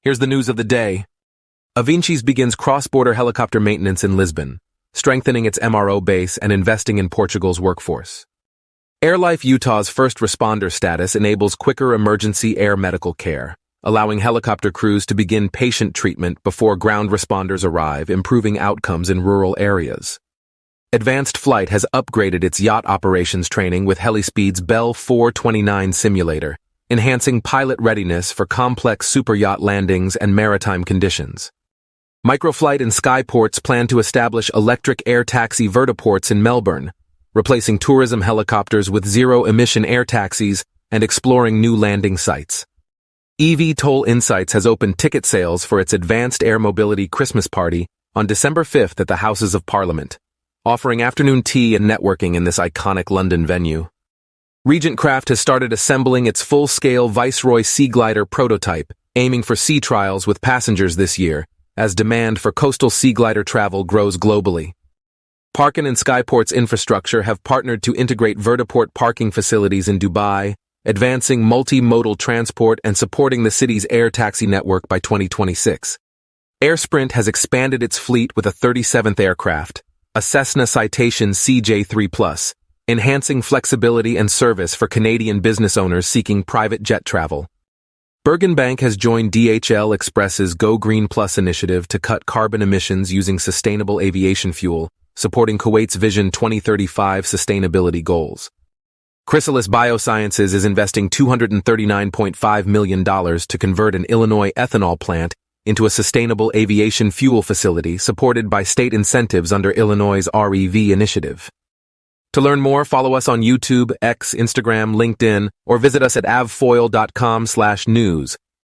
Here's the news of the day. Avincis begins cross-border helicopter maintenance in Lisbon, strengthening its MRO base and investing in Portugal's workforce. Airlife Utah's first responder status enables quicker emergency air medical care, allowing helicopter crews to begin patient treatment before ground responders arrive, improving outcomes in rural areas. Advanced Flight has upgraded its yacht operations training with Helispeed's Bell 429 simulator, enhancing pilot readiness for complex superyacht landings and maritime conditions. Microflight and Skyports plan to establish electric air taxi vertiports in Melbourne, replacing tourism helicopters with zero-emission air taxis and exploring new landing sites. eVTOL Insights has opened ticket sales for its Advanced Air Mobility Christmas Party on December 5th at the Houses of Parliament, offering afternoon tea and networking in this iconic London venue. Regent Craft has started assembling its full-scale Viceroy Sea Glider prototype, aiming for sea trials with passengers this year, as demand for coastal sea glider travel grows globally. Parkin and Skyport's infrastructure have partnered to integrate vertiport parking facilities in Dubai, advancing multimodal transport and supporting the city's air taxi network by 2026. AirSprint has expanded its fleet with a 37th aircraft, a Cessna Citation CJ3+, enhancing flexibility and service for Canadian business owners seeking private jet travel. Bergen Bank has joined DHL Express's Go Green Plus initiative to cut carbon emissions using sustainable aviation fuel, supporting Kuwait's Vision 2035 sustainability goals. Chrysalis Biosciences is investing $239.5 million to convert an Illinois ethanol plant into a sustainable aviation fuel facility supported by state incentives under Illinois' REV initiative. To learn more, follow us on YouTube, X, Instagram, LinkedIn, or visit us at avfoil.com/news.